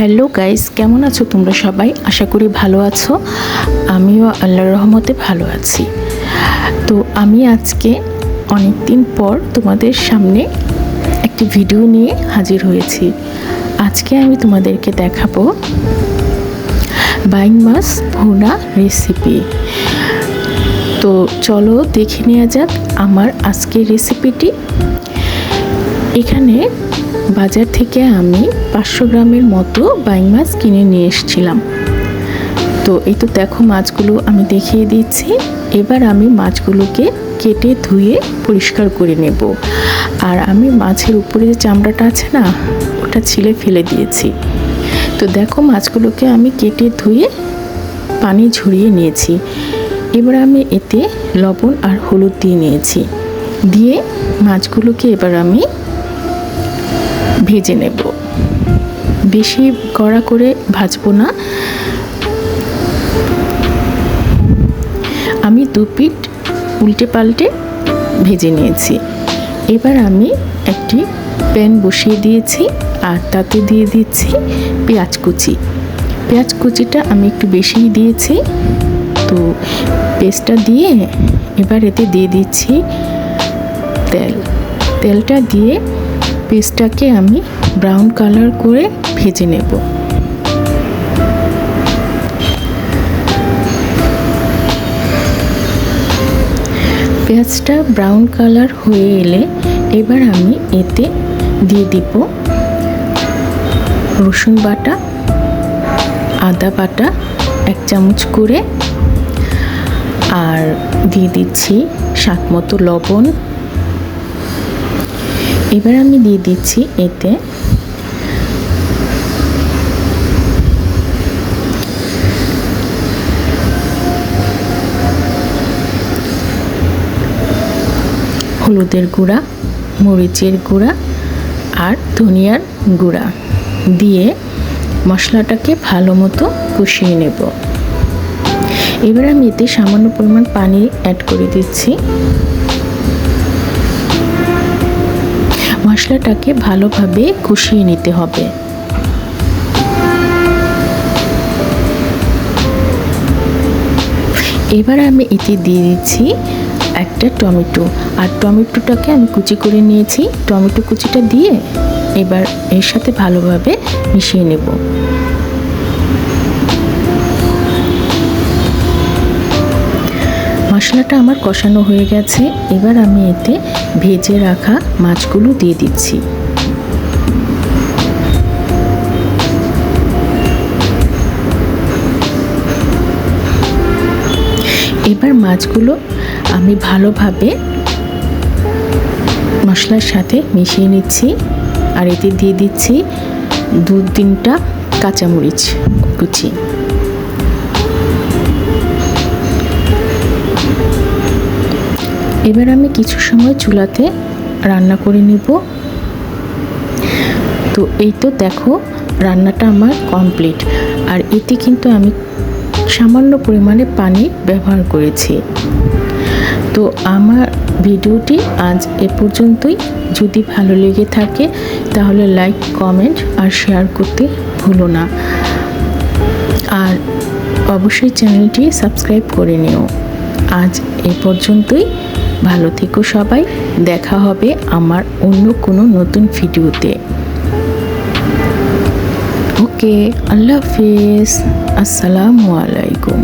Hello guys, কেমন আছো তোমরা সবাই? আশা করি ভালো আছো। আমিও আল্লাহর রহমতে ভালো আছি। তো আমি আজকে অনেক দিন পর তোমাদের সামনে একটি ভিডিও নিয়ে হাজির হয়েছি। আজকে আমি তোমাদেরকে দেখাবো বাইং মাছ ভুনা রেসিপি। তো চলো দেখে নেওয়া যাক আমার আজকের রেসিপিটি। এখানে বাজার থেকে আমি 500 গ্রামের মতো বাইং মাছ কিনে নিয়ে এসেছিলাম। তো এই তো দেখো মাছগুলো আমি দেখিয়ে দিচ্ছি। এবার আমি মাছগুলোকে কেটে ধুয়ে পরিষ্কার করে নেব। আর আমি মাছের উপরে যে চামড়াটা আছে না, ওটা ছিলে ফেলে দিয়েছি। তো দেখো মাছগুলোকে আমি কেটে ধুয়ে পানি ঝরিয়ে নিয়েছি। এবার আমি এতে লবণ আর হলুদ দিয়ে নিয়েছি। দিয়ে মাছগুলোকে এবার আমি ভেজে নেব। বেশি কড়া করে ভাজবো না। আমি 2 পিঠ উল্টে পাল্টে ভেজে নিয়েছি। এবার আমি একটি প্যান বসিয়ে দিয়েছি আর তাতে দিয়ে দিচ্ছি পেঁয়াজ কুচি। পেঁয়াজ কুচিটা আমি একটু বেশিই দিয়েছি। তো পেস্টটা দিয়ে এবার এতে দিয়ে দিচ্ছি তেলটা দিয়ে পেস্টটাকে আমি ব্রাউন কালার করে ভেজে নেব। পেঁয়াজটা ব্রাউন কালার হয়ে এলে এবার আমি এতে দিয়ে দিব রসুন বাটা, আদা বাটা 1 চামচ করে, আর দিয়ে দিচ্ছি স্বাদ মতো লবণ। এবার আমি দিয়ে দিচ্ছি এতে হলুদের গুঁড়া, মরিচের গুঁড়া আর ধনিয়ার গুঁড়া দিয়ে মশলাটাকে ভালো মতো কষিয়ে নেব। এবার আমি এতে সামান্য পরিমাণ পানি অ্যাড করে দিচ্ছি। মশলাটাকে ভালোভাবে কষিয়ে নিতে হবে। এবার আমি এতে দিয়ে দিচ্ছি একটা টমেটো, আর টমেটোটাকে আমি কুচি করে নিয়েছি। টমেটো কুচিটা দিয়ে এবার এর সাথে ভালোভাবে মিশিয়ে নেব। মশলাটা আমার কষানো হয়ে গেছে। এবার আমি এতে ভেজে রাখা মাছগুলো দিয়ে দিচ্ছি। এবার মাছগুলো আমি ভালোভাবে মশলার সাথে মিশিয়ে নিচ্ছি। আর এতে দিয়ে দিচ্ছি 2-3টা কাঁচামরিচ কুচি। এবার আমি কিছু সময় চুলাতে রান্না করে নেব। তো এই তো দেখো রান্নাটা আমার কমপ্লিট। আর এতে কিন্তু আমি সামান্য পরিমাণে পানি ব্যবহার করেছি। তো আমার ভিডিওটি আজ এ পর্যন্তই। যদি ভালো লেগে থাকে তাহলে লাইক, কমেন্ট আর শেয়ার করতে ভুলো না। আর অবশ্যই চ্যানেলটি সাবস্ক্রাইব করে নিও। আজ এ পর্যন্তই। ভালো থেকো সবাই। দেখা হবে আমার অন্য কোনো নতুন ভিডিওতে। ওকে, আল্লাহ হাফেজ। আসসালামু আলাইকুম।